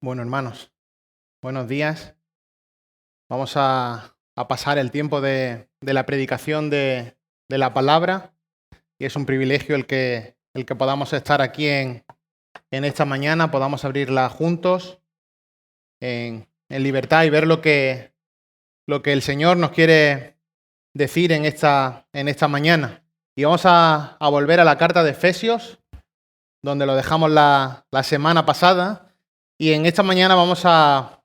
Bueno, hermanos, buenos días. Vamos a pasar el tiempo de la predicación de la palabra y es un privilegio el que podamos estar aquí en esta mañana, podamos abrirla juntos en libertad y ver lo que el Señor nos quiere decir en esta mañana. Y vamos a volver a la carta de Efesios, donde lo dejamos la semana pasada. Y en esta mañana vamos a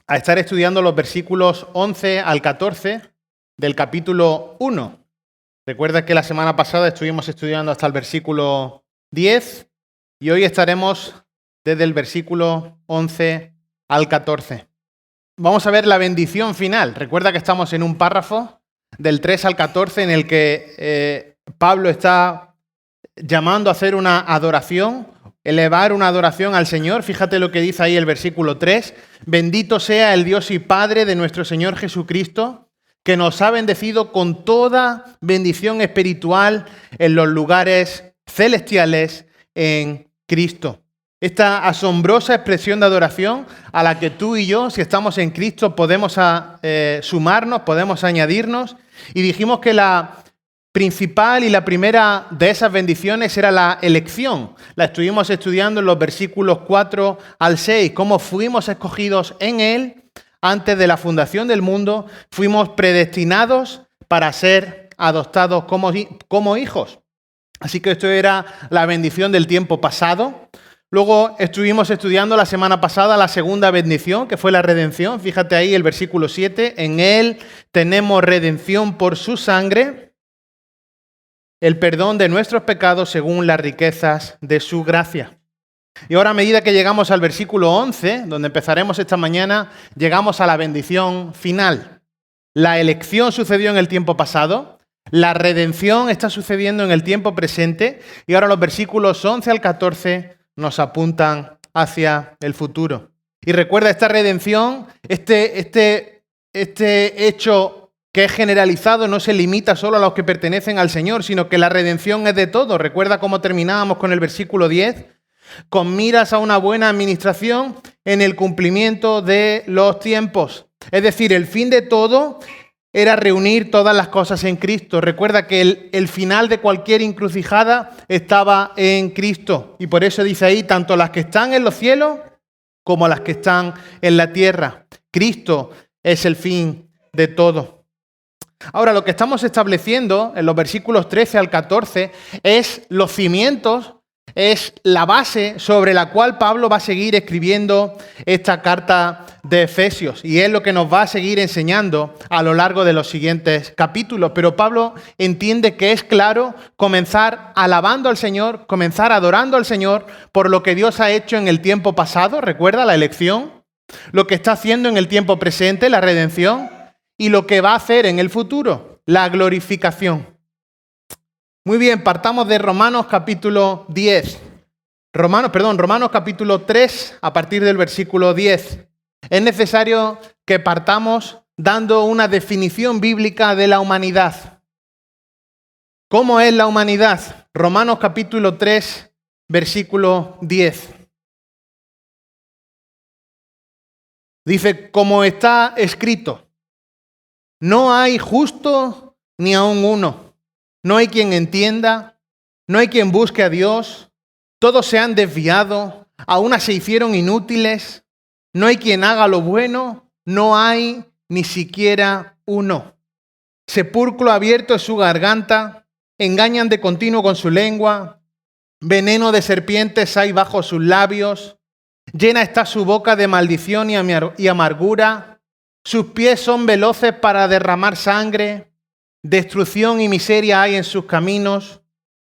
estar estudiando los versículos 11 al 14 del capítulo 1. Recuerda que la semana pasada estuvimos estudiando hasta el versículo 10 y hoy estaremos desde el versículo 11 al 14. Vamos a ver la bendición final. Recuerda que estamos en un párrafo del 3 al 14 en el que Pablo está llamando a hacer una adoración, elevar una adoración al Señor. Fíjate lo que dice ahí el versículo 3. Bendito sea el Dios y Padre de nuestro Señor Jesucristo, que nos ha bendecido con toda bendición espiritual en los lugares celestiales en Cristo. Esta asombrosa expresión de adoración a la que tú y yo, si estamos en Cristo, podemos sumarnos, podemos añadirnos. Y dijimos que la principal y la primera de esas bendiciones era la elección. La estuvimos estudiando en los versículos 4 al 6, cómo fuimos escogidos en Él antes de la fundación del mundo, fuimos predestinados para ser adoptados como hijos. Así que esto era la bendición del tiempo pasado. Luego estuvimos estudiando la semana pasada la segunda bendición, que fue la redención. Fíjate ahí el versículo 7, en Él tenemos redención por su sangre, el perdón de nuestros pecados según las riquezas de su gracia. Y ahora, a medida que llegamos al versículo 11, donde empezaremos esta mañana, llegamos a la bendición final. La elección sucedió en el tiempo pasado, la redención está sucediendo en el tiempo presente, y ahora los versículos 11 al 14 nos apuntan hacia el futuro. Y recuerda, esta redención, este hecho que es generalizado, no se limita solo a los que pertenecen al Señor, sino que la redención es de todos. Recuerda cómo terminábamos con el versículo 10, con miras a una buena administración en el cumplimiento de los tiempos. Es decir, el fin de todo era reunir todas las cosas en Cristo. Recuerda que el final de cualquier encrucijada estaba en Cristo. Y por eso dice ahí, tanto las que están en los cielos como las que están en la tierra. Cristo es el fin de todo. Ahora, lo que estamos estableciendo en los versículos 13 al 14 es los cimientos, es la base sobre la cual Pablo va a seguir escribiendo esta carta de Efesios. Y es lo que nos va a seguir enseñando a lo largo de los siguientes capítulos. Pero Pablo entiende que es claro comenzar alabando al Señor, comenzar adorando al Señor por lo que Dios ha hecho en el tiempo pasado. Recuerda la elección, lo que está haciendo en el tiempo presente, la redención, y lo que va a hacer en el futuro, la glorificación. Muy bien, partamos de Romanos capítulo 10. Romanos capítulo 3, a partir del versículo 10. Es necesario que partamos dando una definición bíblica de la humanidad. ¿Cómo es la humanidad? Romanos capítulo 3, versículo 10. Dice, como está escrito, no hay justo ni aun uno. No hay quien entienda, no hay quien busque a Dios. Todos se han desviado, a unas se hicieron inútiles. No hay quien haga lo bueno, no hay ni siquiera uno. Sepulcro abierto es su garganta, engañan de continuo con su lengua. Veneno de serpientes hay bajo sus labios. Llena está su boca de maldición y amargura. Sus pies son veloces para derramar sangre, destrucción y miseria hay en sus caminos,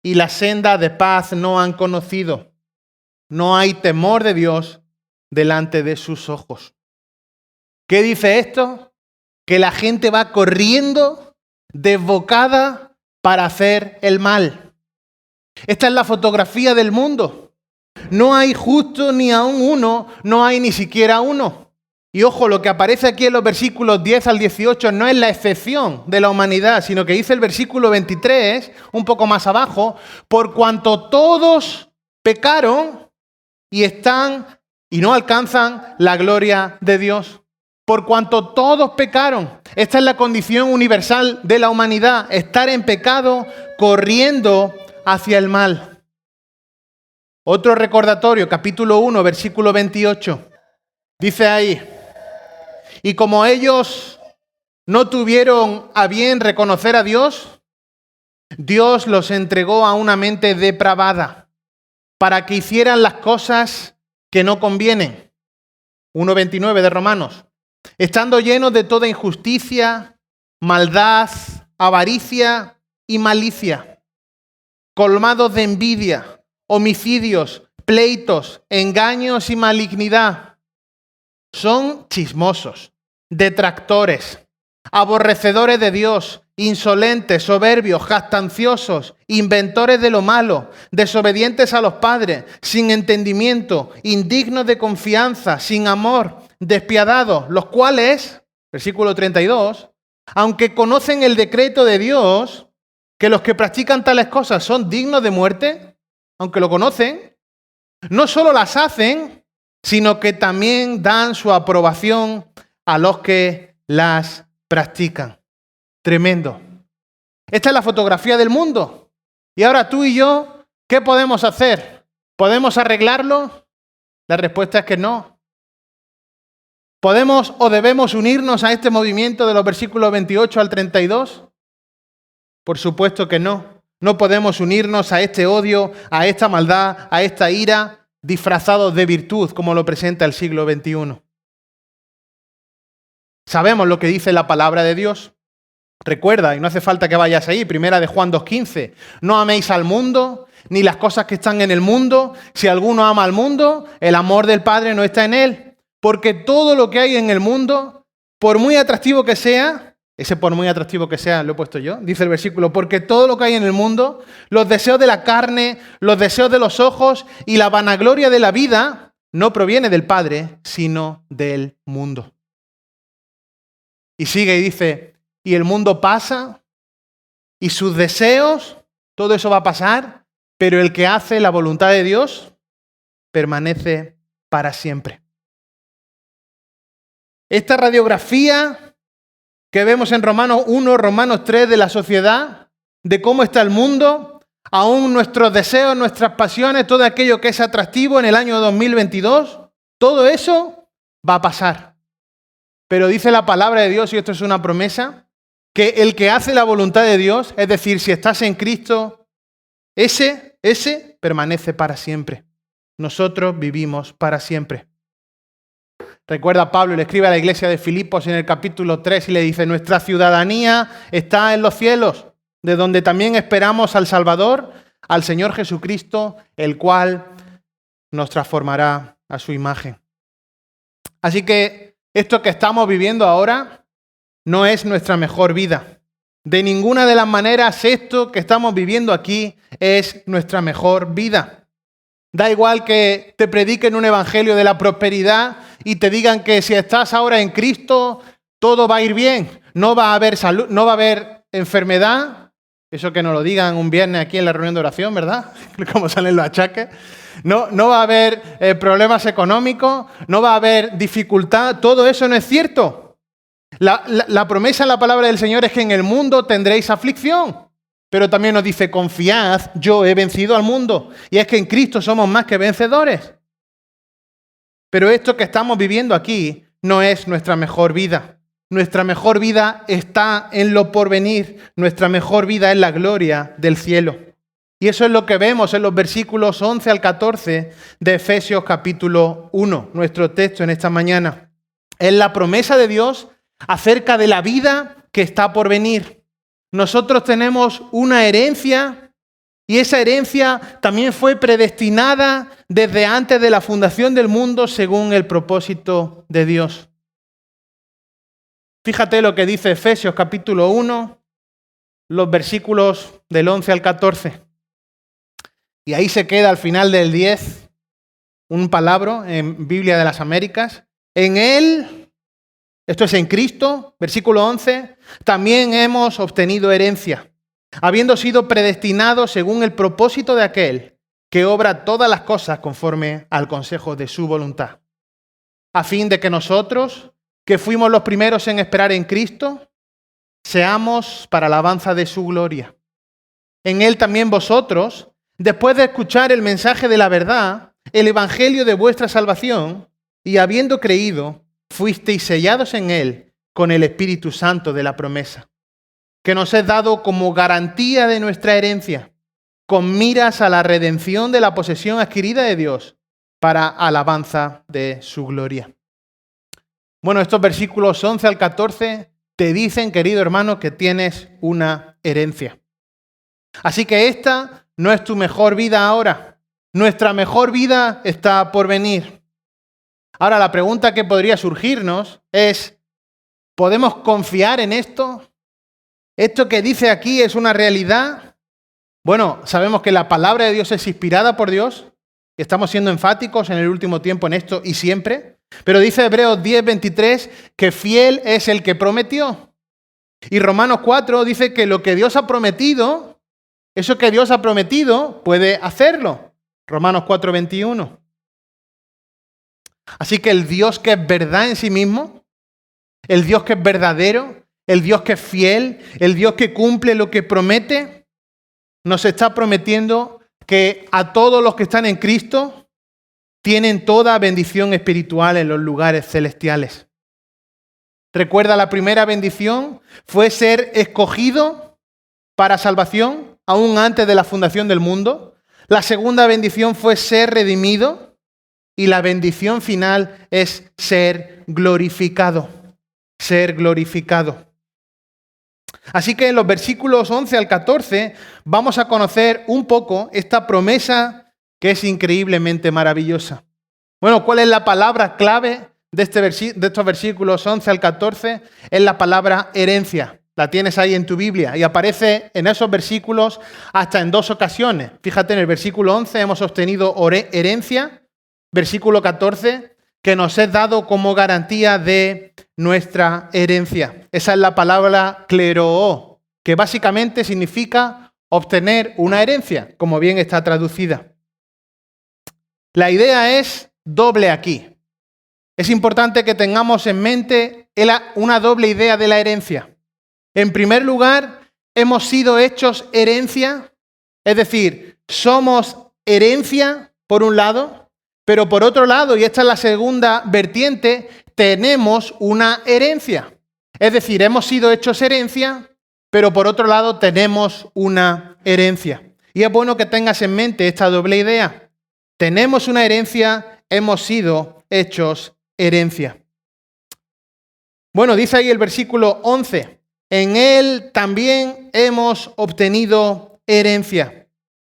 y la senda de paz no han conocido. No hay temor de Dios delante de sus ojos. ¿Qué dice esto? Que la gente va corriendo desbocada para hacer el mal. Esta es la fotografía del mundo. No hay justo ni aun uno, no hay ni siquiera uno. Y ojo, lo que aparece aquí en los versículos 10 al 18 no es la excepción de la humanidad, sino que dice el versículo 23, un poco más abajo, por cuanto todos pecaron y están y no alcanzan la gloria de Dios. Por cuanto todos pecaron, esta es la condición universal de la humanidad, estar en pecado corriendo hacia el mal. Otro recordatorio, capítulo 1, versículo 28. Dice ahí, y como ellos no tuvieron a bien reconocer a Dios, Dios los entregó a una mente depravada para que hicieran las cosas que no convienen. 1.29 de Romanos. Estando llenos de toda injusticia, maldad, avaricia y malicia, colmados de envidia, homicidios, pleitos, engaños y malignidad. Son chismosos, detractores, aborrecedores de Dios, insolentes, soberbios, jactanciosos, inventores de lo malo, desobedientes a los padres, sin entendimiento, indignos de confianza, sin amor, despiadados, los cuales, versículo 32, aunque conocen el decreto de Dios, que los que practican tales cosas son dignos de muerte, aunque lo conocen, no solo las hacen, sino que también dan su aprobación a los que las practican. Tremendo. Esta es la fotografía del mundo. Y ahora tú y yo, ¿qué podemos hacer? ¿Podemos arreglarlo? La respuesta es que no. ¿Podemos o debemos unirnos a este movimiento de los versículos 28 al 32? Por supuesto que no. No podemos unirnos a este odio, a esta maldad, a esta ira, disfrazados de virtud, como lo presenta el siglo XXI. Sabemos lo que dice la palabra de Dios. Recuerda, y no hace falta que vayas ahí, primera de Juan 2.15. No améis al mundo, ni las cosas que están en el mundo. Si alguno ama al mundo, el amor del Padre no está en él. Porque todo lo que hay en el mundo, por muy atractivo que sea, ese por muy atractivo que sea lo he puesto yo, dice el versículo, porque todo lo que hay en el mundo, los deseos de la carne, los deseos de los ojos y la vanagloria de la vida, no proviene del Padre, sino del mundo. Y sigue y dice, y el mundo pasa, y sus deseos, todo eso va a pasar, pero el que hace la voluntad de Dios permanece para siempre. Esta radiografía que vemos en Romanos 1, Romanos 3 de la sociedad, de cómo está el mundo, aún nuestros deseos, nuestras pasiones, todo aquello que es atractivo en el año 2022, todo eso va a pasar. Pero dice la palabra de Dios, y esto es una promesa, que el que hace la voluntad de Dios, es decir, si estás en Cristo, ese permanece para siempre. Nosotros vivimos para siempre. Recuerda, Pablo le escribe a la iglesia de Filipos en el capítulo 3 y le dice, nuestra ciudadanía está en los cielos, de donde también esperamos al Salvador, al Señor Jesucristo, el cual nos transformará a su imagen. Así que esto que estamos viviendo ahora no es nuestra mejor vida. De ninguna de las maneras esto que estamos viviendo aquí es nuestra mejor vida. Da igual que te prediquen un evangelio de la prosperidad y te digan que si estás ahora en Cristo, todo va a ir bien. No va a haber salud, no va a haber enfermedad. Eso que nos lo digan un viernes aquí en la reunión de oración, ¿verdad? Como salen los achaques. No va a haber problemas económicos, no va a haber dificultad. Todo eso no es cierto. La promesa en la palabra del Señor es que en el mundo tendréis aflicción. Pero también nos dice, confiad, yo he vencido al mundo. Y es que en Cristo somos más que vencedores. Pero esto que estamos viviendo aquí no es nuestra mejor vida. Nuestra mejor vida está en lo porvenir. Nuestra mejor vida es la gloria del cielo. Y eso es lo que vemos en los versículos 11 al 14 de Efesios capítulo 1, nuestro texto en esta mañana. Es la promesa de Dios acerca de la vida que está por venir. Nosotros tenemos una herencia y esa herencia también fue predestinada desde antes de la fundación del mundo según el propósito de Dios. Fíjate lo que dice Efesios capítulo 1, los versículos del 11 al 14. Y ahí se queda al final del 10 un palabra en Biblia de las Américas. En Él, esto es en Cristo, versículo 11, también hemos obtenido herencia, habiendo sido predestinados según el propósito de aquel que obra todas las cosas conforme al consejo de su voluntad. a fin de que nosotros, que fuimos los primeros en esperar en Cristo, seamos para alabanza de su gloria. En Él también vosotros, después de escuchar el mensaje de la verdad, el evangelio de vuestra salvación, y habiendo creído, fuisteis sellados en Él con el Espíritu Santo de la promesa, que nos es dado como garantía de nuestra herencia, con miras a la redención de la posesión adquirida de Dios, para alabanza de su gloria. Bueno, estos versículos 11 al 14 te dicen, querido hermano, que tienes una herencia. Así que esta no es tu mejor vida ahora. Nuestra mejor vida está por venir. Ahora, la pregunta que podría surgirnos es, ¿podemos confiar en esto? ¿Esto que dice aquí es una realidad? Bueno, sabemos que la palabra de Dios es inspirada por Dios. Estamos siendo enfáticos en el último tiempo en esto y siempre. Pero dice Hebreos 10:23 que fiel es el que prometió. Y Romanos 4 dice que lo que Dios ha prometido, eso que Dios ha prometido, puede hacerlo. Romanos 4:21. Así que el Dios que es verdad en sí mismo, el Dios que es verdadero, el Dios que es fiel, el Dios que cumple lo que promete, nos está prometiendo que a todos los que están en Cristo tienen toda bendición espiritual en los lugares celestiales. Recuerda, la primera bendición fue ser escogido para salvación, aún antes de la fundación del mundo. La segunda bendición fue ser redimido. Y la bendición final es ser glorificado. Ser glorificado. Así que en los versículos 11 al 14 vamos a conocer un poco esta promesa que es increíblemente maravillosa. Bueno, ¿cuál es la palabra clave de estos versículos 11 al 14? Es la palabra herencia. La tienes ahí en tu Biblia y aparece en esos versículos hasta en 2 ocasiones. Fíjate, en el versículo 11 hemos obtenido herencia. Versículo 14, que nos es dado como garantía de nuestra herencia. Esa es la palabra kleroo, que básicamente significa obtener una herencia, como bien está traducida. La idea es doble aquí. Es importante que tengamos en mente una doble idea de la herencia. En primer lugar, hemos sido hechos herencia, es decir, somos herencia por un lado, pero por otro lado, y esta es la segunda vertiente, tenemos una herencia. Es decir, hemos sido hechos herencia, pero por otro lado tenemos una herencia. Y es bueno que tengas en mente esta doble idea. Tenemos una herencia, hemos sido hechos herencia. Bueno, dice ahí el versículo 11, en Él también hemos obtenido herencia.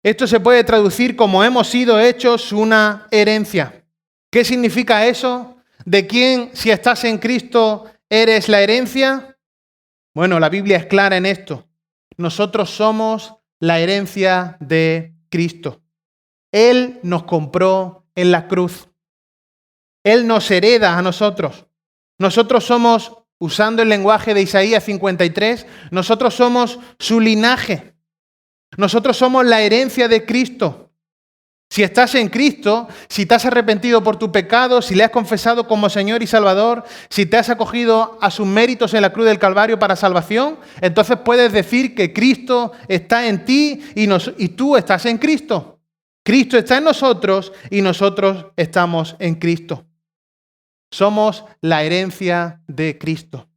Esto se puede traducir como hemos sido hechos una herencia. ¿Qué significa eso? ¿De quién, si estás en Cristo, eres la herencia? Bueno, la Biblia es clara en esto. Nosotros somos la herencia de Cristo. Él nos compró en la cruz. Él nos hereda a nosotros. Nosotros somos, usando el lenguaje de Isaías 53, nosotros somos su linaje. Nosotros somos la herencia de Cristo. Si estás en Cristo, si te has arrepentido por tu pecado, si le has confesado como Señor y Salvador, si te has acogido a sus méritos en la cruz del Calvario para salvación, entonces puedes decir que Cristo está en ti y tú estás en Cristo. Cristo está en nosotros y nosotros estamos en Cristo. Somos la herencia de Cristo.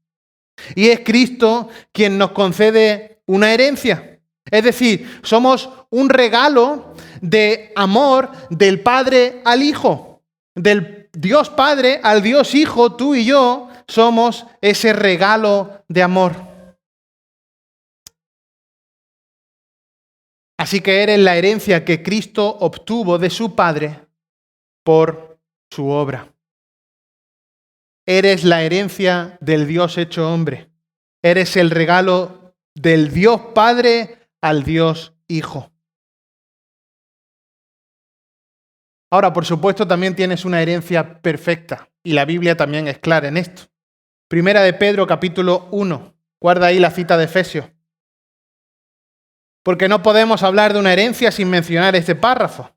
Y es Cristo quien nos concede una herencia. Es decir, somos un regalo de amor del Padre al Hijo. Del Dios Padre al Dios Hijo, tú y yo somos ese regalo de amor. Así que eres la herencia que Cristo obtuvo de su Padre por su obra. Eres la herencia del Dios hecho hombre. Eres el regalo del Dios Padre al Dios Hijo. Ahora, por supuesto, también tienes una herencia perfecta. Y la Biblia también es clara en esto. Primera de Pedro, capítulo 1. Guarda ahí la cita de Efesios. Porque no podemos hablar de una herencia sin mencionar este párrafo,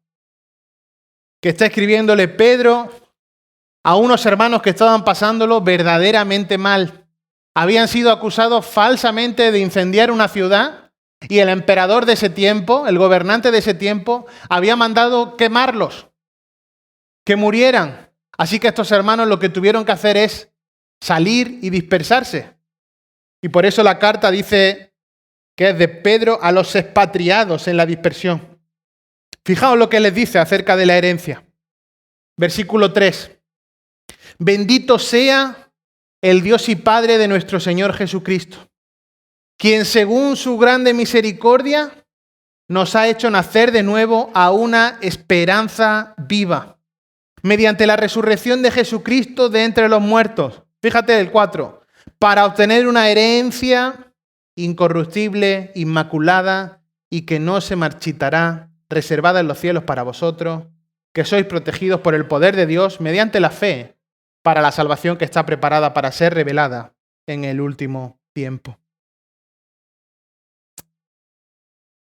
que está escribiéndole Pedro a unos hermanos que estaban pasándolo verdaderamente mal. Habían sido acusados falsamente de incendiar una ciudad y el emperador de ese tiempo, el gobernante de ese tiempo, había mandado quemarlos, que murieran. Así que estos hermanos lo que tuvieron que hacer es salir y dispersarse. Y por eso la carta dice que es de Pedro a los expatriados en la dispersión. Fijaos lo que les dice acerca de la herencia. Versículo 3. Bendito sea el Dios y Padre de nuestro Señor Jesucristo, quien según su grande misericordia nos ha hecho nacer de nuevo a una esperanza viva, mediante la resurrección de Jesucristo de entre los muertos. Fíjate el 4. Para obtener una herencia incorruptible, inmaculada y que no se marchitará, reservada en los cielos para vosotros, que sois protegidos por el poder de Dios mediante la fe para la salvación que está preparada para ser revelada en el último tiempo.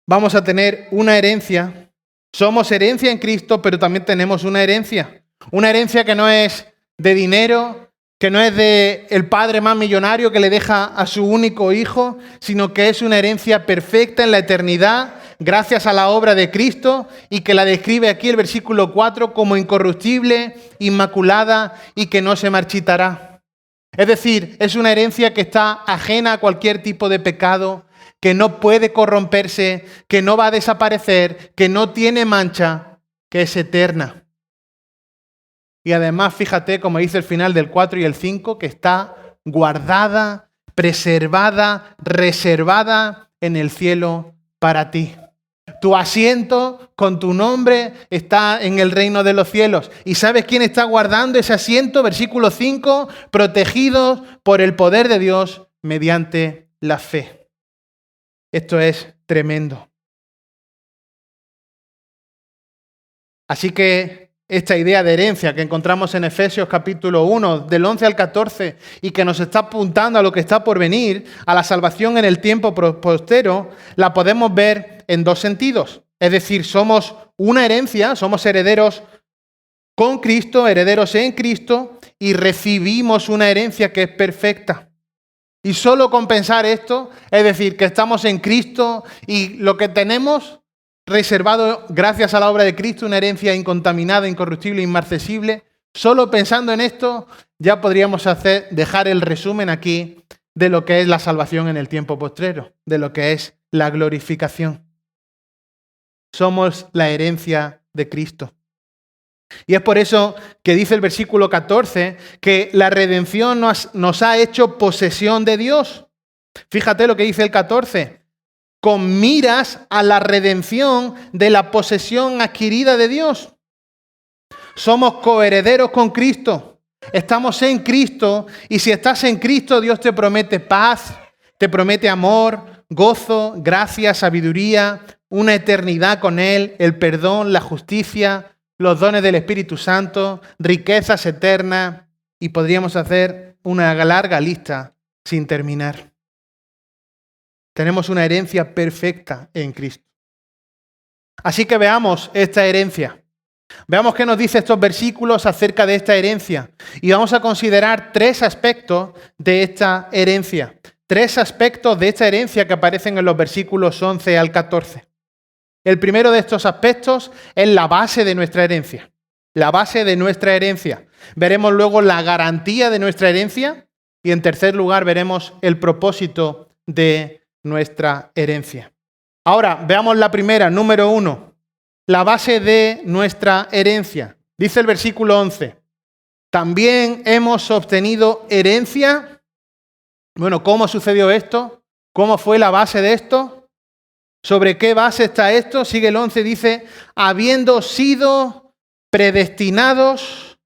Vamos a tener una herencia. Somos herencia en Cristo, pero también tenemos una herencia. Una herencia que no es de dinero, que no es de el padre más millonario que le deja a su único hijo, sino que es una herencia perfecta en la eternidad, gracias a la obra de Cristo, y que la describe aquí el versículo 4 como incorruptible, inmaculada y que no se marchitará. Es decir, es una herencia que está ajena a cualquier tipo de pecado, que no puede corromperse, que no va a desaparecer, que no tiene mancha, que es eterna. Y además, fíjate, como dice el final del 4 y el 5, que está guardada, preservada, reservada en el cielo para ti. Tu asiento con tu nombre está en el reino de los cielos. ¿Y sabes quién está guardando ese asiento? Versículo 5, protegidos por el poder de Dios mediante la fe. Esto es tremendo. Así que esta idea de herencia que encontramos en Efesios capítulo 1, del 11 al 14, y que nos está apuntando a lo que está por venir, a la salvación en el tiempo postero, la podemos ver en dos sentidos. Es decir, somos una herencia, somos herederos con Cristo, herederos en Cristo, y recibimos una herencia que es perfecta. Y solo con pensar esto, es decir, que estamos en Cristo y lo que tenemos reservado gracias a la obra de Cristo, una herencia incontaminada, incorruptible, inmarcesible, solo pensando en esto ya podríamos dejar el resumen aquí de lo que es la salvación en el tiempo postrero, de lo que es la glorificación. Somos la herencia de Cristo. Y es por eso que dice el versículo 14 que la redención nos ha hecho posesión de Dios. Fíjate lo que dice el 14. Con miras a la redención de la posesión adquirida de Dios. Somos coherederos con Cristo. Estamos en Cristo y si estás en Cristo, Dios te promete paz, te promete amor, gozo, gracia, sabiduría, una eternidad con Él, el perdón, la justicia, los dones del Espíritu Santo, riquezas eternas, y podríamos hacer una larga lista sin terminar. Tenemos una herencia perfecta en Cristo. Así que veamos esta herencia. Veamos qué nos dice estos versículos acerca de esta herencia. Y vamos a considerar tres aspectos de esta herencia. Tres aspectos de esta herencia que aparecen en los versículos 11 al 14. El primero de estos aspectos es la base de nuestra herencia. La base de nuestra herencia. Veremos luego la garantía de nuestra herencia y en tercer lugar veremos el propósito de nuestra herencia. Ahora, veamos la primera, número 1. La base de nuestra herencia. Dice el versículo 11. También hemos obtenido herencia. Bueno, ¿cómo sucedió esto? ¿Cómo fue la base de esto? ¿Sobre qué base está esto? Sigue el 11, dice, habiendo sido predestinados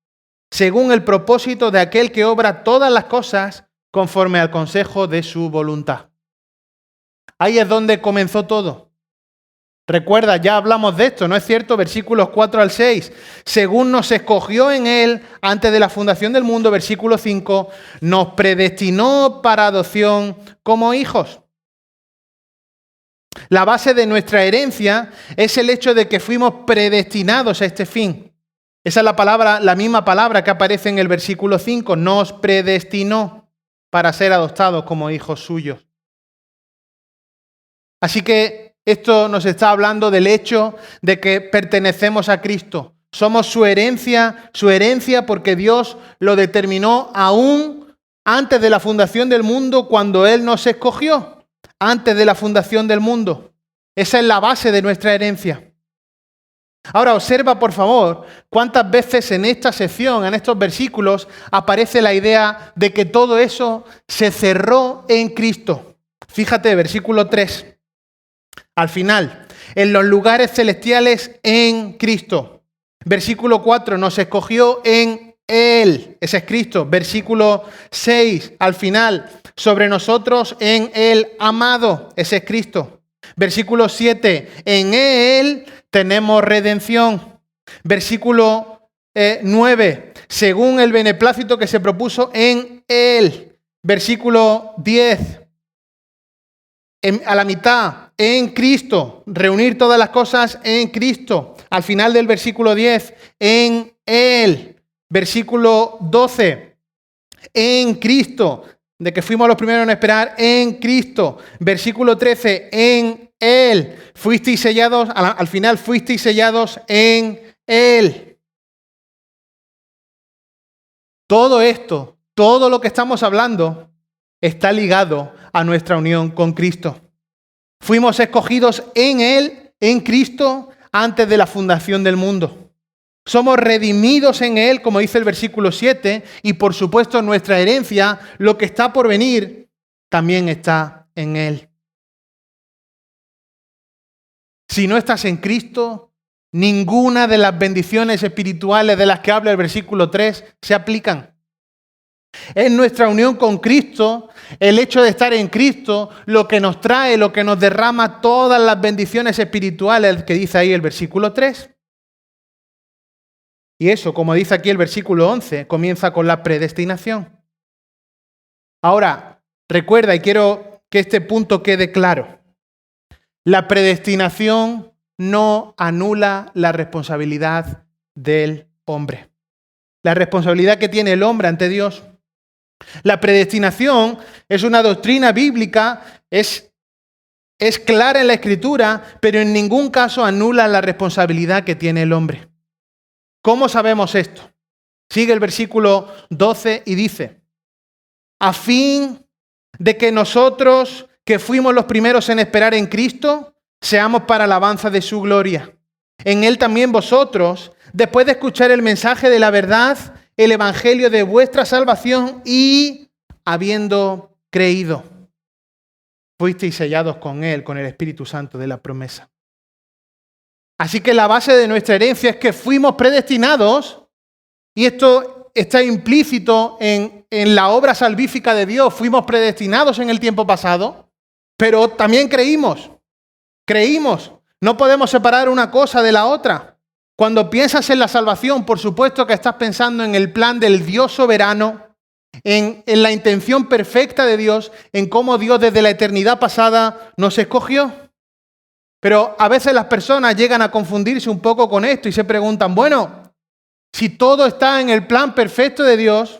según el propósito de aquel que obra todas las cosas conforme al consejo de su voluntad. Ahí es donde comenzó todo. Recuerda, ya hablamos de esto, ¿no es cierto? Versículos 4 al 6. Según nos escogió en Él antes de la fundación del mundo, versículo 5, nos predestinó para adopción como hijos. La base de nuestra herencia es el hecho de que fuimos predestinados a este fin. Esa es la misma palabra que aparece en el versículo 5. Nos predestinó para ser adoptados como hijos suyos. Así que esto nos está hablando del hecho de que pertenecemos a Cristo. Somos su herencia porque Dios lo determinó aún antes de la fundación del mundo, cuando Él nos escogió, antes de la fundación del mundo. Esa es la base de nuestra herencia. Ahora observa, por favor, cuántas veces en esta sección, en estos versículos, aparece la idea de que todo eso se cerró en Cristo. Fíjate, versículo 3. Al final, en los lugares celestiales en Cristo. Versículo 4, nos escogió en Él. Ese es Cristo. Versículo 6, al final, sobre nosotros en el amado. Ese es Cristo. Versículo 7, en Él tenemos redención. Versículo 9, según el beneplácito que se propuso en Él. Versículo 10, a la mitad, en Cristo. Reunir todas las cosas en Cristo. Al final del versículo 10, en Él. Versículo 12, en Cristo. De que fuimos los primeros en esperar, en Cristo. Versículo 13, en Él. Fuisteis sellados, al final fuisteis sellados en Él. Todo esto, todo lo que estamos hablando, está ligado a nuestra unión con Cristo. Fuimos escogidos en Él, en Cristo, antes de la fundación del mundo. Somos redimidos en Él, como dice el versículo 7, y por supuesto nuestra herencia, lo que está por venir, también está en Él. Si no estás en Cristo, ninguna de las bendiciones espirituales de las que habla el versículo 3 se aplican. Es nuestra unión con Cristo, el hecho de estar en Cristo, lo que nos trae, lo que nos derrama todas las bendiciones espirituales que dice ahí el versículo 3. Y eso, como dice aquí el versículo 11, comienza con la predestinación. Ahora, recuerda, y quiero que este punto quede claro, la predestinación no anula la responsabilidad del hombre. La responsabilidad que tiene el hombre ante Dios. La predestinación es una doctrina bíblica, es clara en la Escritura, pero en ningún caso anula la responsabilidad que tiene el hombre. ¿Cómo sabemos esto? Sigue el versículo 12 y dice, a fin de que nosotros, que fuimos los primeros en esperar en Cristo, seamos para alabanza de su gloria. En Él también vosotros, después de escuchar el mensaje de la verdad, el evangelio de vuestra salvación y habiendo creído, fuisteis sellados con Él, con el Espíritu Santo de la promesa. Así que la base de nuestra herencia es que fuimos predestinados, y esto está implícito en la obra salvífica de Dios. Fuimos predestinados en el tiempo pasado, pero también creímos. No podemos separar una cosa de la otra. Cuando piensas en la salvación, por supuesto que estás pensando en el plan del Dios soberano, en la intención perfecta de Dios, en cómo Dios desde la eternidad pasada nos escogió. Pero a veces las personas llegan a confundirse un poco con esto y se preguntan, bueno, si todo está en el plan perfecto de Dios,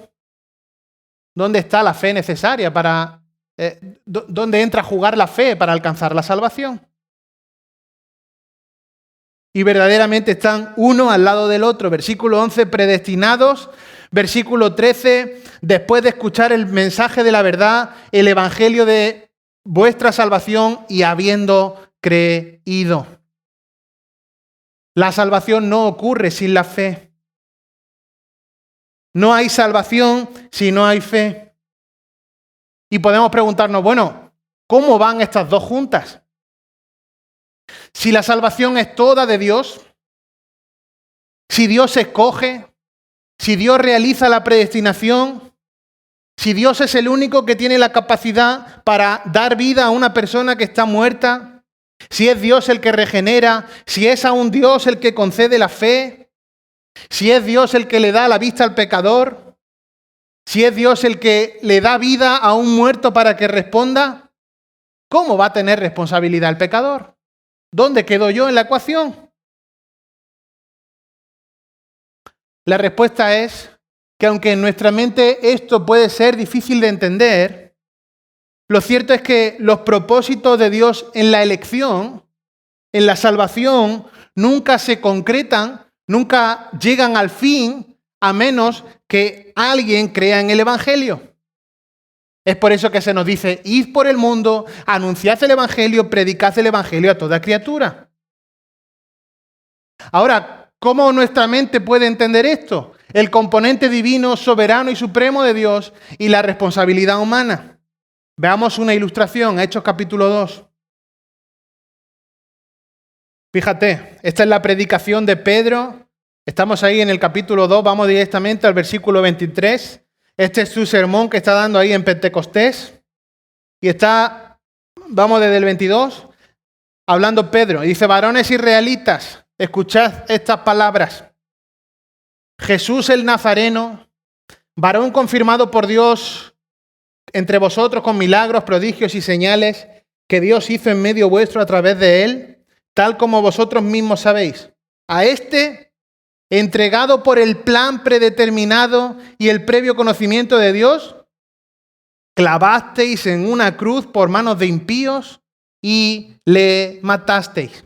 ¿dónde está la fe necesaria para, dónde entra a jugar la fe para alcanzar la salvación? Y verdaderamente están uno al lado del otro. Versículo 11, predestinados. Versículo 13, después de escuchar el mensaje de la verdad, el evangelio de vuestra salvación y habiendo creído. La salvación no ocurre sin la fe. No hay salvación si no hay fe. Y podemos preguntarnos, bueno, ¿cómo van estas dos juntas? Si la salvación es toda de Dios, si Dios escoge, si Dios realiza la predestinación, si Dios es el único que tiene la capacidad para dar vida a una persona que está muerta, si es Dios el que regenera, si es aún Dios el que concede la fe, si es Dios el que le da la vista al pecador, si es Dios el que le da vida a un muerto para que responda, ¿cómo va a tener responsabilidad el pecador? ¿Dónde quedo yo en la ecuación? La respuesta es que aunque en nuestra mente esto puede ser difícil de entender, lo cierto es que los propósitos de Dios en la elección, en la salvación, nunca se concretan, nunca llegan al fin, a menos que alguien crea en el Evangelio. Es por eso que se nos dice, id por el mundo, anunciad el Evangelio, predicad el Evangelio a toda criatura. Ahora, ¿cómo nuestra mente puede entender esto? El componente divino, soberano y supremo de Dios y la responsabilidad humana. Veamos una ilustración, Hechos capítulo 2. Fíjate, esta es la predicación de Pedro. Estamos ahí en el capítulo 2, vamos directamente al versículo 23. Este es su sermón que está dando ahí en Pentecostés. Y vamos desde el 22, hablando Pedro. Y dice, varones israelitas, escuchad estas palabras. Jesús el Nazareno, varón confirmado por Dios entre vosotros con milagros, prodigios y señales que Dios hizo en medio vuestro a través de él, tal como vosotros mismos sabéis. A este, entregado por el plan predeterminado y el previo conocimiento de Dios, clavasteis en una cruz por manos de impíos y le matasteis.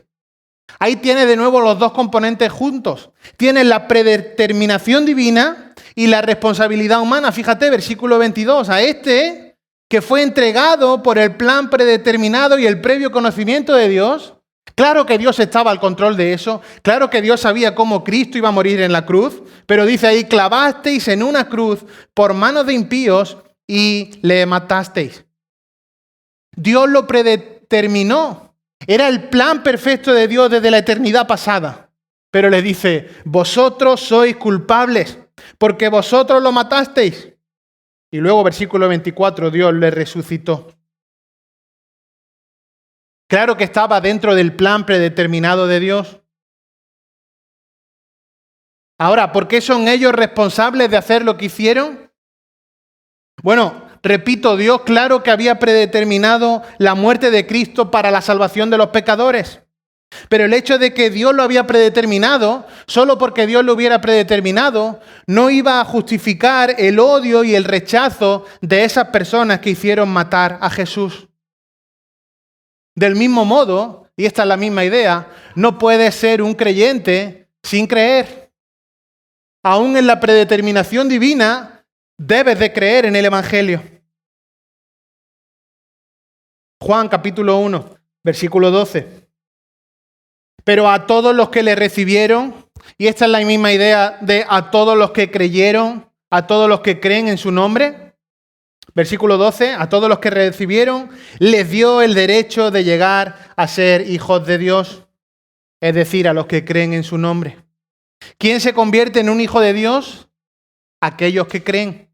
Ahí tiene de nuevo los dos componentes juntos. Tiene la predeterminación divina y la responsabilidad humana. Fíjate, versículo 22. A este que fue entregado por el plan predeterminado y el previo conocimiento de Dios. Claro que Dios estaba al control de eso. Claro que Dios sabía cómo Cristo iba a morir en la cruz. Pero dice ahí, clavasteis en una cruz por manos de impíos y le matasteis. Dios lo predeterminó. Era el plan perfecto de Dios desde la eternidad pasada. Pero le dice, vosotros sois culpables, porque vosotros lo matasteis. Y luego, versículo 24, Dios le resucitó. Claro que estaba dentro del plan predeterminado de Dios. Ahora, ¿por qué son ellos responsables de hacer lo que hicieron? Bueno, repito, Dios claro que había predeterminado la muerte de Cristo para la salvación de los pecadores. Pero el hecho de que Dios lo había predeterminado, solo porque Dios lo hubiera predeterminado, no iba a justificar el odio y el rechazo de esas personas que hicieron matar a Jesús. Del mismo modo, y esta es la misma idea, no puedes ser un creyente sin creer. Aún en la predeterminación divina, debes de creer en el Evangelio. Juan capítulo 1, versículo 12. Pero a todos los que le recibieron, y esta es la misma idea de a todos los que creyeron, a todos los que creen en su nombre. Versículo 12, a todos los que recibieron, les dio el derecho de llegar a ser hijos de Dios, es decir, a los que creen en su nombre. ¿Quién se convierte en un hijo de Dios? Aquellos que creen.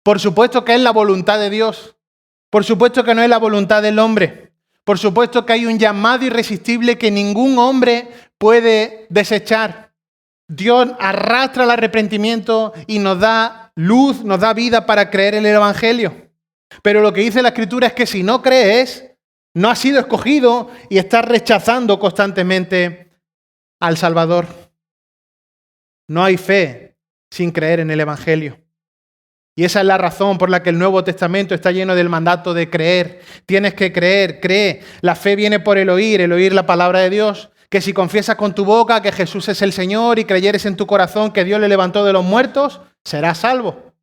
Por supuesto que es la voluntad de Dios. Por supuesto que no es la voluntad del hombre. Por supuesto que hay un llamado irresistible que ningún hombre puede desechar. Dios arrastra el arrepentimiento y nos da luz, nos da vida para creer en el Evangelio. Pero lo que dice la Escritura es que si no crees, no has sido escogido y estás rechazando constantemente al Salvador. No hay fe sin creer en el Evangelio. Y esa es la razón por la que el Nuevo Testamento está lleno del mandato de creer. Tienes que creer, cree. La fe viene por el oír la palabra de Dios. Que si confiesas con tu boca que Jesús es el Señor y creyeres en tu corazón que Dios le levantó de los muertos, serás salvo.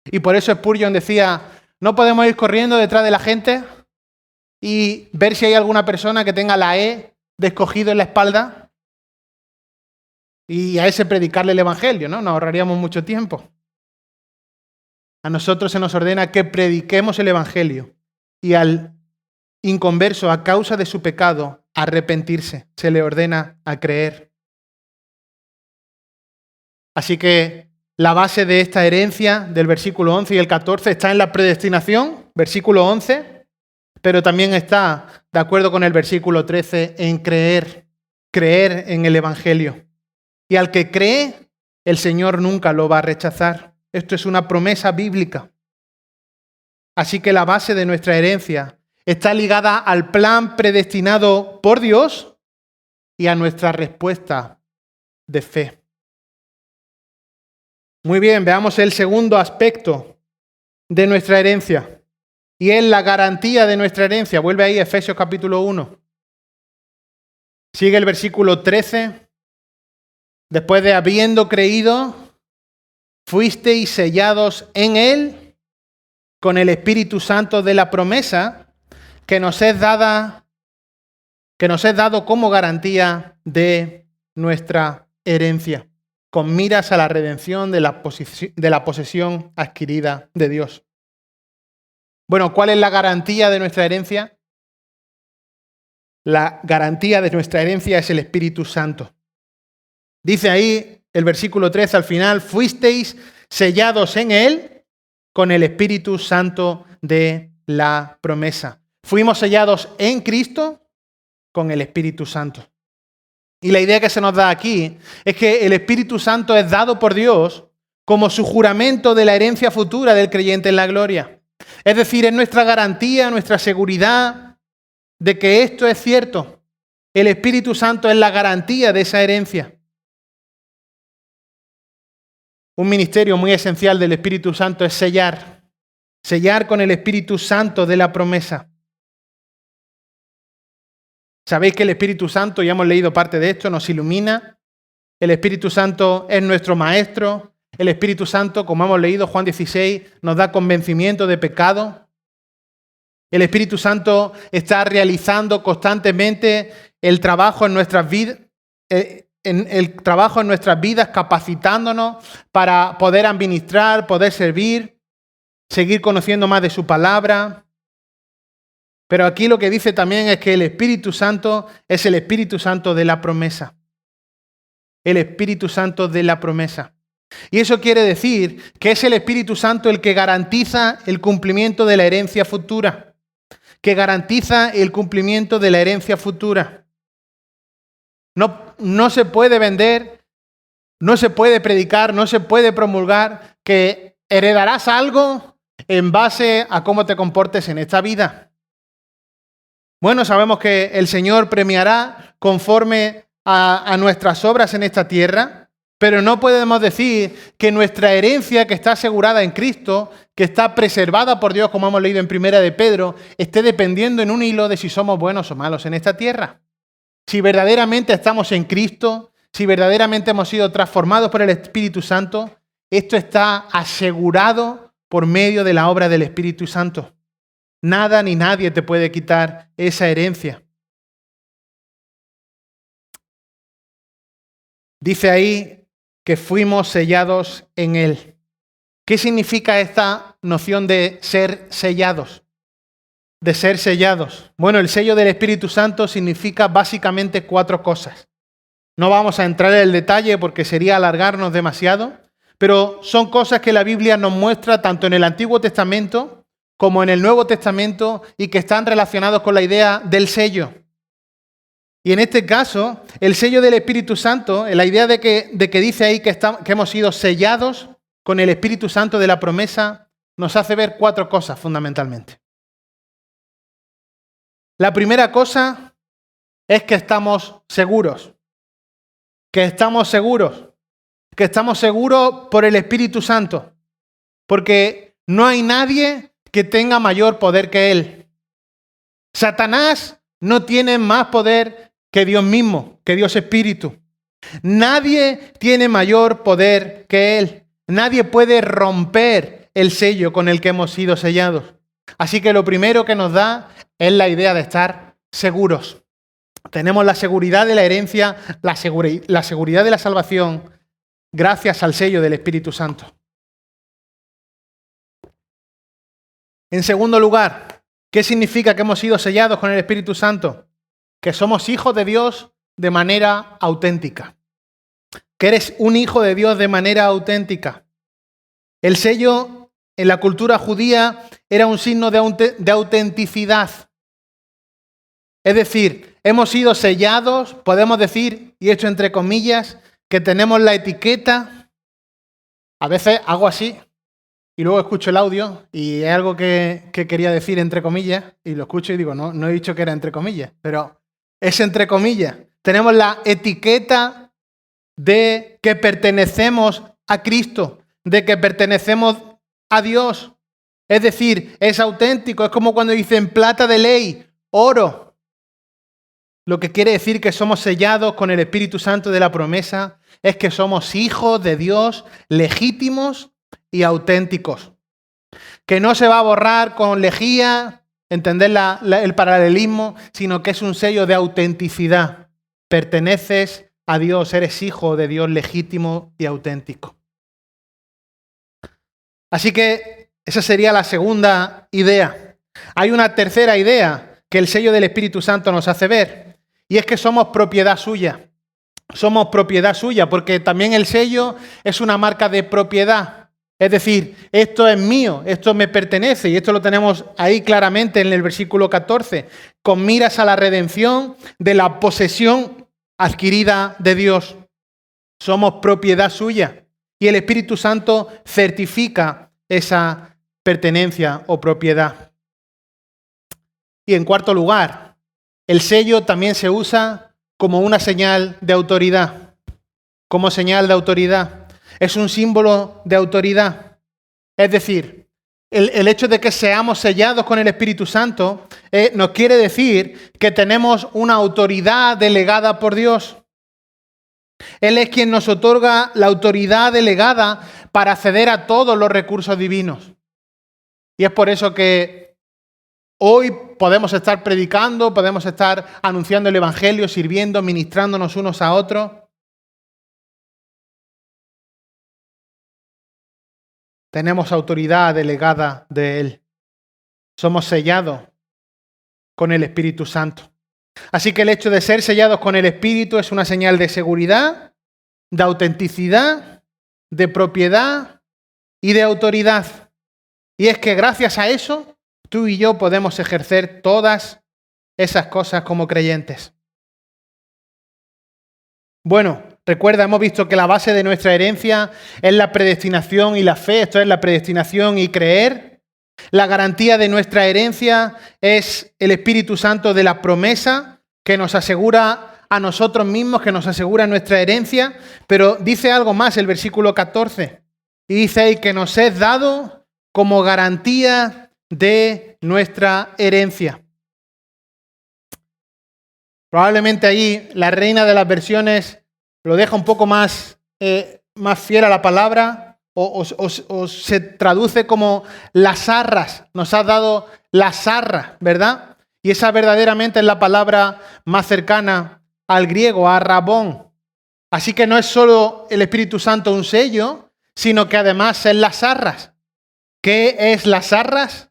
Y por eso Spurgeon decía, no podemos ir corriendo detrás de la gente y ver si hay alguna persona que tenga la E de escogido en la espalda y a ese predicarle el Evangelio, ¿no? Nos ahorraríamos mucho tiempo. A nosotros se nos ordena que prediquemos el Evangelio y al inconverso, a causa de su pecado, arrepentirse. Se le ordena a creer. Así que la base de esta herencia del versículo 11 y el 14 está en la predestinación, versículo 11, pero también está, de acuerdo con el versículo 13, en creer en el Evangelio. Y al que cree, el Señor nunca lo va a rechazar. Esto es una promesa bíblica. Así que la base de nuestra herencia está ligada al plan predestinado por Dios y a nuestra respuesta de fe. Muy bien, veamos el segundo aspecto de nuestra herencia. Y es la garantía de nuestra herencia. Vuelve ahí Efesios capítulo 1. Sigue el versículo 13. Después de habiendo creído, fuisteis sellados en Él con el Espíritu Santo de la promesa que nos es dado como garantía de nuestra herencia, con miras a la redención de la posesión adquirida de Dios. Bueno, ¿cuál es la garantía de nuestra herencia? La garantía de nuestra herencia es el Espíritu Santo. Dice ahí el versículo 13 al final, fuisteis sellados en Él con el Espíritu Santo de la promesa. Fuimos sellados en Cristo con el Espíritu Santo. Y la idea que se nos da aquí es que el Espíritu Santo es dado por Dios como su juramento de la herencia futura del creyente en la gloria. Es decir, es nuestra garantía, nuestra seguridad de que esto es cierto. El Espíritu Santo es la garantía de esa herencia. Un ministerio muy esencial del Espíritu Santo es sellar con el Espíritu Santo de la promesa. Sabéis que el Espíritu Santo, ya hemos leído parte de esto, nos ilumina. El Espíritu Santo es nuestro maestro. El Espíritu Santo, como hemos leído, Juan 16, nos da convencimiento de pecado. El Espíritu Santo está realizando constantemente el trabajo en nuestras vidas, capacitándonos para poder administrar, poder servir, seguir conociendo más de su palabra. Pero aquí lo que dice también es que el Espíritu Santo es el Espíritu Santo de la promesa. El Espíritu Santo de la promesa. Y eso quiere decir que es el Espíritu Santo el que garantiza el cumplimiento de la herencia futura. Que garantiza el cumplimiento de la herencia futura. No se puede vender, no se puede predicar, no se puede promulgar que heredarás algo en base a cómo te comportes en esta vida. Bueno, sabemos que el Señor premiará conforme a nuestras obras en esta tierra, pero no podemos decir que nuestra herencia, que está asegurada en Cristo, que está preservada por Dios, como hemos leído en Primera de Pedro, esté dependiendo en un hilo de si somos buenos o malos en esta tierra. Si verdaderamente estamos en Cristo, si verdaderamente hemos sido transformados por el Espíritu Santo, esto está asegurado por medio de la obra del Espíritu Santo. Nada ni nadie te puede quitar esa herencia. Dice ahí que fuimos sellados en Él. ¿Qué significa esta noción de ser sellados? De ser sellados. Bueno, el sello del Espíritu Santo significa básicamente 4 cosas. No vamos a entrar en el detalle porque sería alargarnos demasiado, pero son cosas que la Biblia nos muestra tanto en el Antiguo Testamento como en el Nuevo Testamento y que están relacionados con la idea del sello. Y en este caso, el sello del Espíritu Santo, la idea de que dice ahí que hemos sido sellados con el Espíritu Santo de la promesa, nos hace ver 4 cosas fundamentalmente. La primera cosa es que estamos seguros. Que estamos seguros. Que estamos seguros por el Espíritu Santo. Porque no hay nadie que tenga mayor poder que Él. Satanás no tiene más poder que Dios mismo, que Dios Espíritu. Nadie tiene mayor poder que Él. Nadie puede romper el sello con el que hemos sido sellados. Así que lo primero que nos da es la idea de estar seguros. Tenemos la seguridad de la herencia, la seguridad de la salvación, gracias al sello del Espíritu Santo. En segundo lugar, ¿qué significa que hemos sido sellados con el Espíritu Santo? Que somos hijos de Dios de manera auténtica. Que eres un hijo de Dios de manera auténtica. El sello en la cultura judía era un signo de autenticidad. Es decir, hemos sido sellados, podemos decir, y esto entre comillas, que tenemos la etiqueta. A veces hago así y luego escucho el audio y es algo que quería decir entre comillas y lo escucho y digo, no he dicho que era entre comillas, pero es entre comillas. Tenemos la etiqueta de que pertenecemos a Cristo, de que pertenecemos a Dios. Es decir, es auténtico, es como cuando dicen plata de ley, oro. Lo que quiere decir que somos sellados con el Espíritu Santo de la promesa es que somos hijos de Dios legítimos y auténticos. Que no se va a borrar con lejía, entender el paralelismo, sino que es un sello de autenticidad. Perteneces a Dios, eres hijo de Dios legítimo y auténtico. Así que esa sería la segunda idea. Hay una tercera idea que el sello del Espíritu Santo nos hace ver, y es que somos propiedad suya. Somos propiedad suya, porque también el sello es una marca de propiedad. Es decir, esto es mío, esto me pertenece, y esto lo tenemos ahí claramente en el versículo 14, con miras a la redención de la posesión adquirida de Dios. Somos propiedad suya, y el Espíritu Santo certifica esa pertenencia o propiedad. Y en cuarto lugar, el sello también se usa como una señal de autoridad. Como señal de autoridad. Es un símbolo de autoridad. Es decir, el hecho de que seamos sellados con el Espíritu Santo nos quiere decir que tenemos una autoridad delegada por Dios. Él es quien nos otorga la autoridad delegada para acceder a todos los recursos divinos. Y es por eso que hoy podemos estar predicando, podemos estar anunciando el Evangelio, sirviendo, ministrándonos unos a otros. Tenemos autoridad delegada de Él. Somos sellados con el Espíritu Santo. Así que el hecho de ser sellados con el Espíritu es una señal de seguridad, de autenticidad, de propiedad y de autoridad. Y es que gracias a eso, tú y yo podemos ejercer todas esas cosas como creyentes. Bueno, recuerda, hemos visto que la base de nuestra herencia es la predestinación y la fe, esto es la predestinación y creer. La garantía de nuestra herencia es el Espíritu Santo de la promesa que nos asegura a nosotros mismos, que nos asegura nuestra herencia, pero dice algo más el versículo 14, y dice ahí que nos es dado como garantía de nuestra herencia. Probablemente ahí la Reina de las Versiones lo deja un poco más fiel a la palabra, o se traduce como las arras. Nos has dado las arras, ¿verdad? Y esa verdaderamente es la palabra más cercana al griego, a rabón. Así que no es solo el Espíritu Santo un sello, sino que además es las arras. ¿Qué es las arras?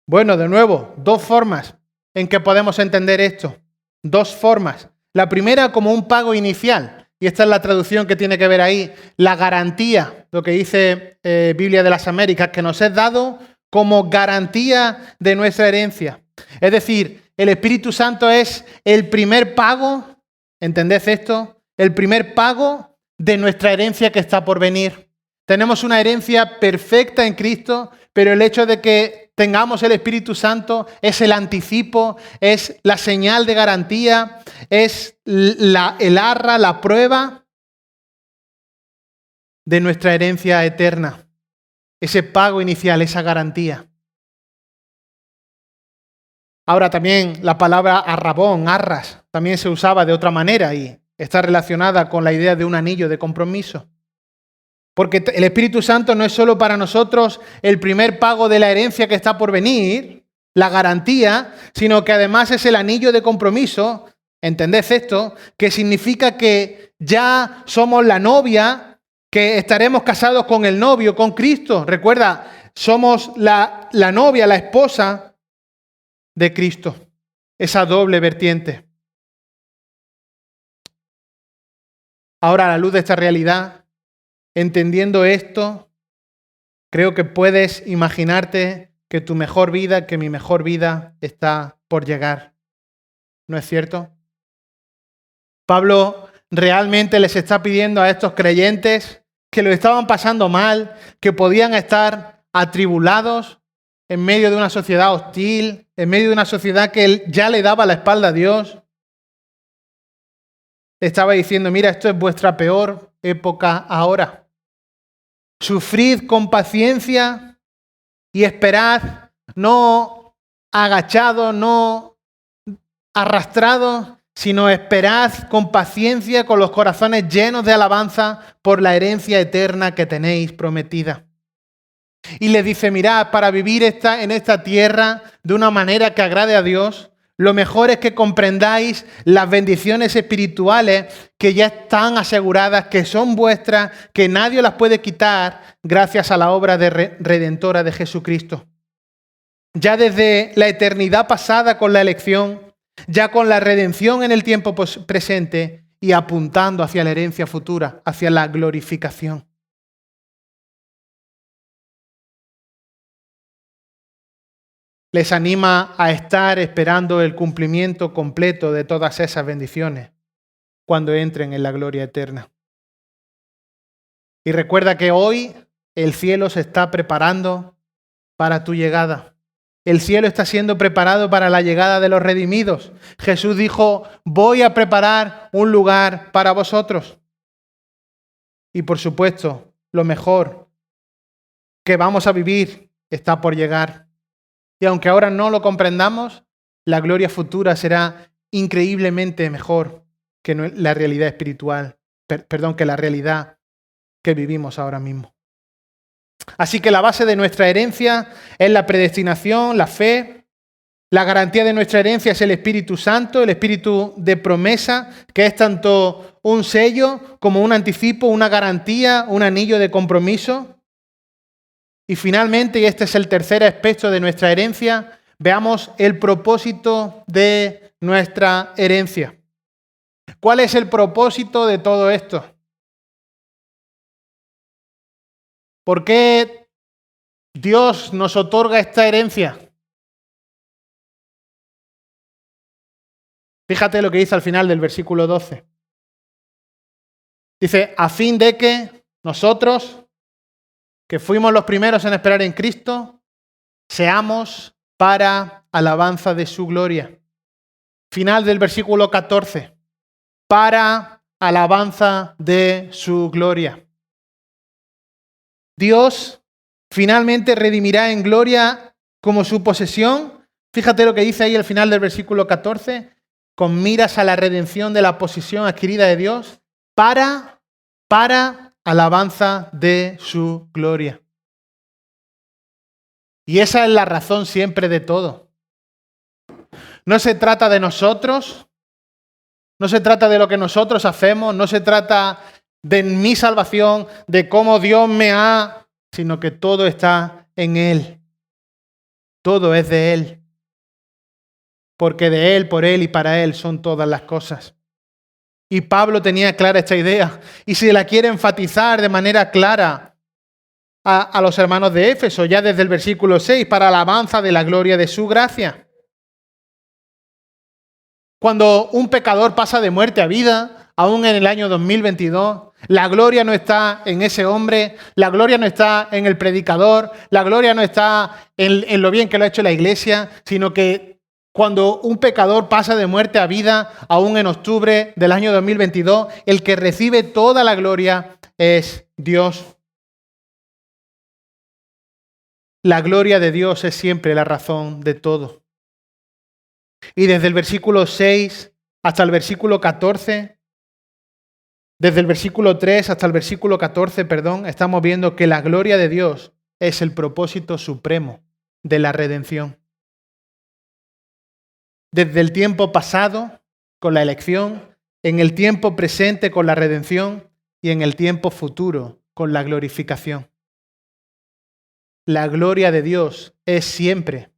Bueno, de nuevo, dos formas en que podemos entender esto. Dos formas. La primera como un pago inicial. Y esta es la traducción que tiene que ver ahí. La garantía, lo que dice Biblia de las Américas, que nos es dado como garantía de nuestra herencia. Es decir, el Espíritu Santo es el primer pago, ¿entendés esto? El primer pago de nuestra herencia que está por venir. Tenemos una herencia perfecta en Cristo, pero el hecho de que tengamos el Espíritu Santo es el anticipo, es la señal de garantía, es el arra, la prueba de nuestra herencia eterna. Ese pago inicial, esa garantía. Ahora también la palabra arrabón, arras, también se usaba de otra manera y está relacionada con la idea de un anillo de compromiso. Porque el Espíritu Santo no es solo para nosotros el primer pago de la herencia que está por venir, la garantía, sino que además es el anillo de compromiso, ¿entendés esto? Que significa que ya somos la novia, que estaremos casados con el novio, con Cristo. Recuerda, somos la novia, la esposa de Cristo. Esa doble vertiente. Ahora, a la luz de esta realidad, entendiendo esto, creo que puedes imaginarte que tu mejor vida, que mi mejor vida está por llegar. ¿No es cierto? Pablo realmente les está pidiendo a estos creyentes que lo estaban pasando mal, que podían estar atribulados en medio de una sociedad hostil, en medio de una sociedad que ya le daba la espalda a Dios. Le estaba diciendo, mira, esto es vuestra peor época ahora. Sufrid con paciencia y esperad, no agachados, no arrastrados, sino esperad con paciencia, con los corazones llenos de alabanza por la herencia eterna que tenéis prometida. Y les dice, mirad, para vivir en esta tierra de una manera que agrade a Dios, lo mejor es que comprendáis las bendiciones espirituales que ya están aseguradas, que son vuestras, que nadie las puede quitar gracias a la obra redentora de Jesucristo. Ya desde la eternidad pasada con la elección, ya con la redención en el tiempo presente y apuntando hacia la herencia futura, hacia la glorificación. Les anima a estar esperando el cumplimiento completo de todas esas bendiciones cuando entren en la gloria eterna. Y recuerda que hoy el cielo se está preparando para tu llegada. El cielo está siendo preparado para la llegada de los redimidos. Jesús dijo, voy a preparar un lugar para vosotros. Y por supuesto, lo mejor que vamos a vivir está por llegar. Y aunque ahora no lo comprendamos, la gloria futura será increíblemente mejor que la realidad espiritual, que la realidad que vivimos ahora mismo. Así que la base de nuestra herencia es la predestinación, la fe. La garantía de nuestra herencia es el Espíritu Santo, el Espíritu de promesa, que es tanto un sello como un anticipo, una garantía, un anillo de compromiso. Y finalmente, y este es el tercer aspecto de nuestra herencia, veamos el propósito de nuestra herencia. ¿Cuál es el propósito de todo esto? ¿Por qué Dios nos otorga esta herencia? Fíjate lo que dice al final del versículo 12. Dice, a fin de que nosotros, que fuimos los primeros en esperar en Cristo, seamos para alabanza de su gloria. Final del versículo 14. Para alabanza de su gloria. Dios finalmente redimirá en gloria como su posesión. Fíjate lo que dice ahí al final del versículo 14. Con miras a la redención de la posesión adquirida de Dios para alabanza de su gloria. Y esa es la razón siempre de todo. No se trata de nosotros, no se trata de lo que nosotros hacemos, no se trata de mi salvación, de cómo Dios me ha, sino que todo está en Él. Todo es de Él. Porque de Él, por Él y para Él son todas las cosas. Y Pablo tenía clara esta idea. Y si la quiere enfatizar de manera clara a los hermanos de Éfeso, ya desde el versículo 6, para alabanza de la gloria de su gracia. Cuando un pecador pasa de muerte a vida, aún en el año 2022, la gloria no está en ese hombre, la gloria no está en el predicador, la gloria no está en lo bien que lo ha hecho la iglesia, sino que cuando un pecador pasa de muerte a vida, aún en octubre del año 2022, el que recibe toda la gloria es Dios. La gloria de Dios es siempre la razón de todo. Y desde el versículo 6 hasta el versículo 14, desde el versículo 3 hasta el versículo 14, estamos viendo que la gloria de Dios es el propósito supremo de la redención. Desde el tiempo pasado, con la elección, en el tiempo presente con la redención y en el tiempo futuro con la glorificación. La gloria de Dios es siempre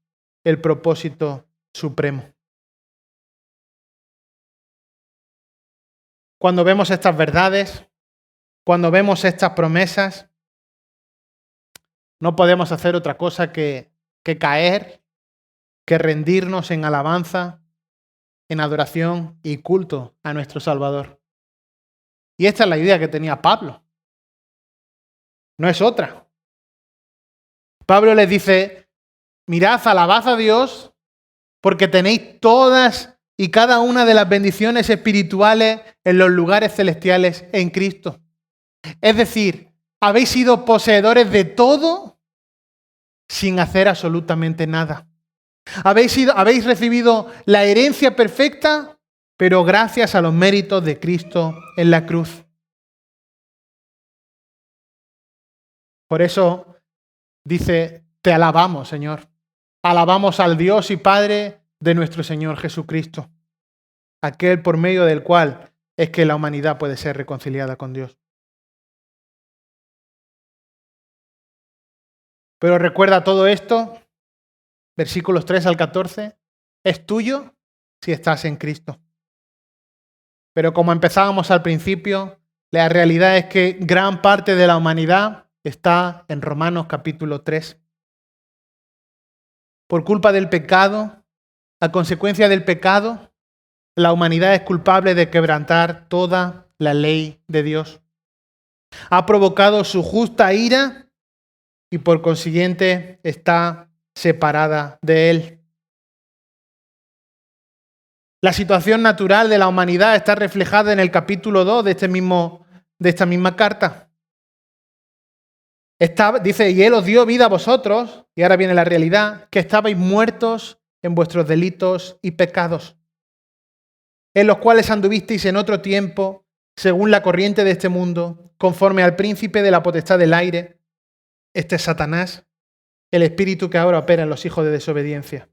el propósito supremo. Cuando vemos estas verdades, cuando vemos estas promesas, no podemos hacer otra cosa que caer, que rendirnos en alabanza, en adoración y culto a nuestro Salvador. Y esta es la idea que tenía Pablo. No es otra. Pablo les dice, mirad, alabad a Dios porque tenéis todas y cada una de las bendiciones espirituales en los lugares celestiales en Cristo. Es decir, habéis sido poseedores de todo sin hacer absolutamente nada. Habéis recibido la herencia perfecta, pero gracias a los méritos de Cristo en la cruz. Por eso dice, te alabamos, Señor. Alabamos al Dios y Padre de nuestro Señor Jesucristo, aquel por medio del cual es que la humanidad puede ser reconciliada con Dios. Pero recuerda todo esto, versículos 3 al 14, es tuyo si estás en Cristo. Pero como empezábamos al principio, la realidad es que gran parte de la humanidad está en Romanos capítulo 3. Por culpa del pecado, a consecuencia del pecado, la humanidad es culpable de quebrantar toda la ley de Dios. Ha provocado su justa ira y por consiguiente está separada de Él. La situación natural de la humanidad está reflejada en el capítulo 2 de esta misma carta. Dice, y Él os dio vida a vosotros, y ahora viene la realidad, que estabais muertos en vuestros delitos y pecados, en los cuales anduvisteis en otro tiempo, según la corriente de este mundo, conforme al príncipe de la potestad del aire, este es Satanás, el espíritu que ahora opera en los hijos de desobediencia.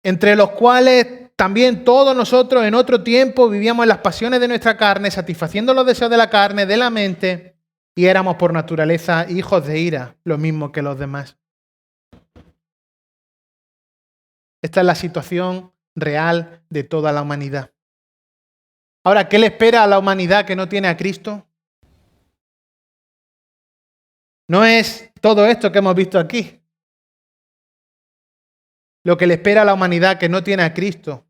Entre los cuales también todos nosotros en otro tiempo vivíamos en las pasiones de nuestra carne, satisfaciendo los deseos de la carne, de la mente, y éramos por naturaleza hijos de ira, lo mismo que los demás. Esta es la situación real de toda la humanidad. Ahora, ¿qué le espera a la humanidad que no tiene a Cristo? No es todo esto que hemos visto aquí. Lo que le espera a la humanidad que no tiene a Cristo,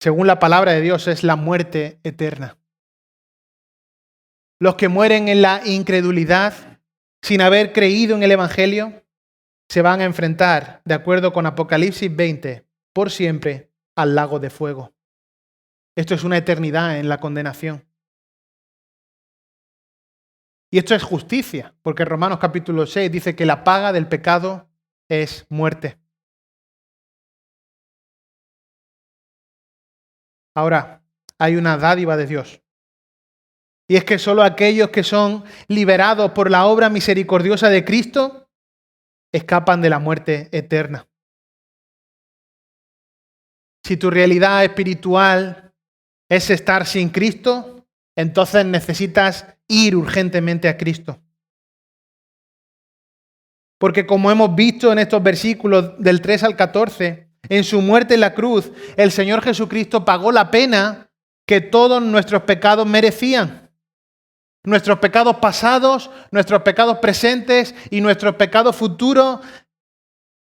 según la palabra de Dios, es la muerte eterna. Los que mueren en la incredulidad, sin haber creído en el Evangelio, se van a enfrentar, de acuerdo con Apocalipsis 20, por siempre al lago de fuego. Esto es una eternidad en la condenación. Y esto es justicia, porque Romanos capítulo 6 dice que la paga del pecado es muerte. Ahora, hay una dádiva de Dios. Y es que solo aquellos que son liberados por la obra misericordiosa de Cristo escapan de la muerte eterna. Si tu realidad espiritual es estar sin Cristo, entonces necesitas ir urgentemente a Cristo. Porque como hemos visto en estos versículos del 3 al 14, en su muerte en la cruz, el Señor Jesucristo pagó la pena que todos nuestros pecados merecían. Nuestros pecados pasados, nuestros pecados presentes y nuestros pecados futuros,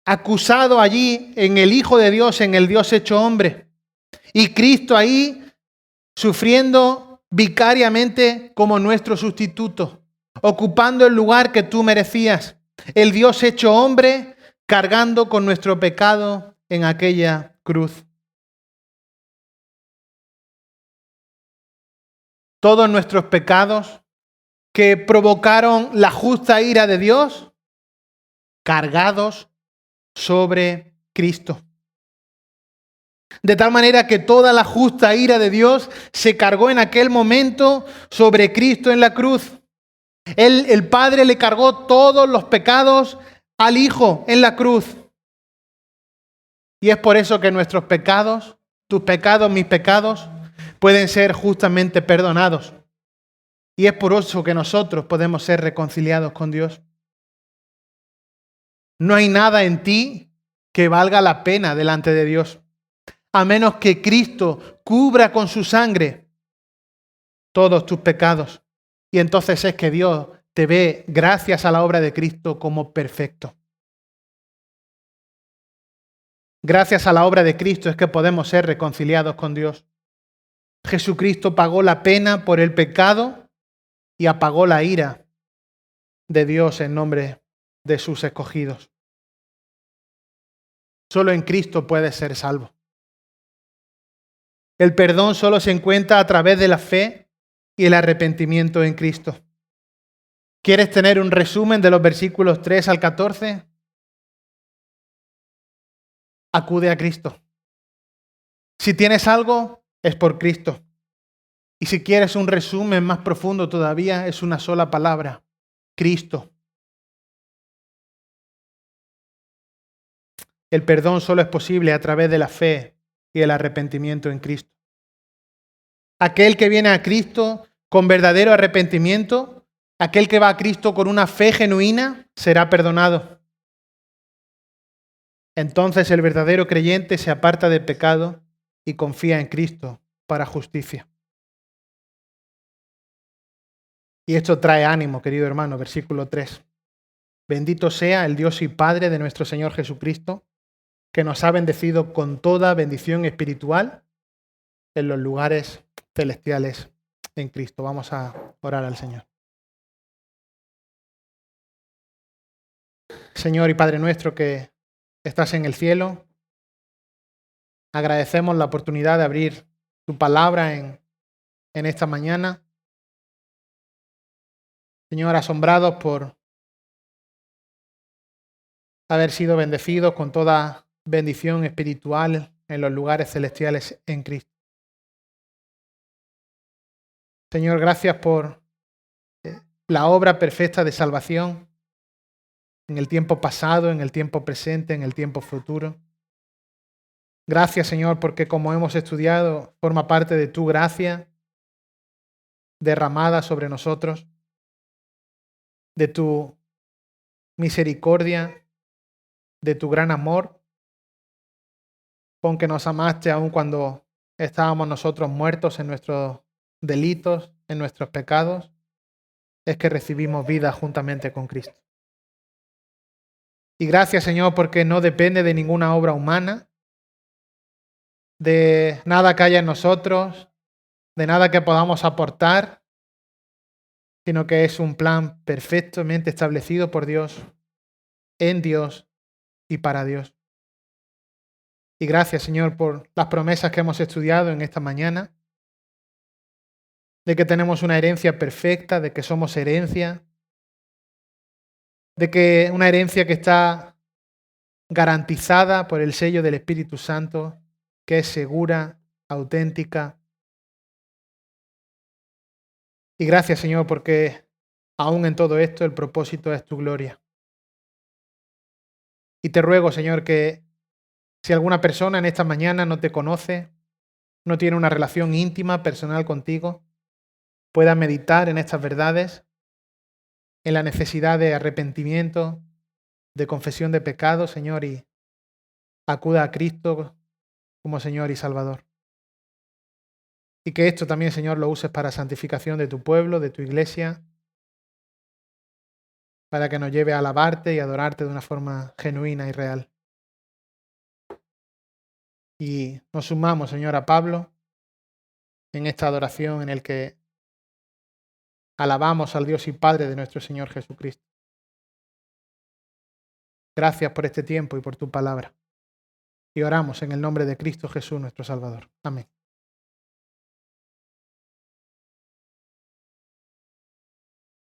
acusados allí en el Hijo de Dios, en el Dios hecho hombre. Y Cristo ahí sufriendo vicariamente como nuestro sustituto, ocupando el lugar que tú merecías. El Dios hecho hombre cargando con nuestro pecado en aquella cruz. Todos nuestros pecados que provocaron la justa ira de Dios, cargados sobre Cristo. De tal manera que toda la justa ira de Dios se cargó en aquel momento sobre Cristo en la cruz. El Padre le cargó todos los pecados al Hijo en la cruz. Y es por eso que nuestros pecados, tus pecados, mis pecados, pueden ser justamente perdonados. Y es por eso que nosotros podemos ser reconciliados con Dios. No hay nada en ti que valga la pena delante de Dios, a menos que Cristo cubra con su sangre todos tus pecados. Y entonces es que Dios te ve, gracias a la obra de Cristo, como perfecto. Gracias a la obra de Cristo es que podemos ser reconciliados con Dios. Jesucristo pagó la pena por el pecado y apagó la ira de Dios en nombre de sus escogidos. Solo en Cristo puedes ser salvo. El perdón solo se encuentra a través de la fe y el arrepentimiento en Cristo. ¿Quieres tener un resumen de los versículos 3 al 14? Acude a Cristo. Si tienes algo, es por Cristo. Y si quieres un resumen más profundo todavía, es una sola palabra: Cristo. El perdón solo es posible a través de la fe y el arrepentimiento en Cristo. Aquel que viene a Cristo con verdadero arrepentimiento, aquel que va a Cristo con una fe genuina, será perdonado. Entonces el verdadero creyente se aparta del pecado y confía en Cristo para justicia. Y esto trae ánimo, querido hermano, versículo 3. Bendito sea el Dios y Padre de nuestro Señor Jesucristo, que nos ha bendecido con toda bendición espiritual en los lugares celestiales en Cristo. Vamos a orar al Señor. Señor y Padre nuestro que estás en el cielo, agradecemos la oportunidad de abrir tu palabra en esta mañana. Señor, asombrados por haber sido bendecidos con toda bendición espiritual en los lugares celestiales en Cristo. Señor, gracias por la obra perfecta de salvación en el tiempo pasado, en el tiempo presente, en el tiempo futuro. Gracias, Señor, porque como hemos estudiado, forma parte de tu gracia derramada sobre nosotros, de tu misericordia, de tu gran amor, con que nos amaste aun cuando estábamos nosotros muertos en nuestros delitos, en nuestros pecados, es que recibimos vida juntamente con Cristo. Y gracias, Señor, porque no depende de ninguna obra humana, de nada que haya en nosotros, de nada que podamos aportar, sino que es un plan perfectamente establecido por Dios, en Dios y para Dios. Y gracias, Señor, por las promesas que hemos estudiado en esta mañana, de que tenemos una herencia perfecta, de que somos herencia, de que una herencia que está garantizada por el sello del Espíritu Santo, que es segura, auténtica. Y gracias, Señor, porque aún en todo esto el propósito es tu gloria. Y te ruego, Señor, que si alguna persona en esta mañana no te conoce, no tiene una relación íntima, personal contigo, pueda meditar en estas verdades, en la necesidad de arrepentimiento, de confesión de pecados, Señor, y acuda a Cristo como Señor y Salvador. Y que esto también, Señor, lo uses para santificación de tu pueblo, de tu iglesia, para que nos lleve a alabarte y adorarte de una forma genuina y real. Y nos sumamos, Señor, a Pablo en esta adoración en el que alabamos al Dios y Padre de nuestro Señor Jesucristo. Gracias por este tiempo y por tu palabra. Y oramos en el nombre de Cristo Jesús, nuestro Salvador. Amén.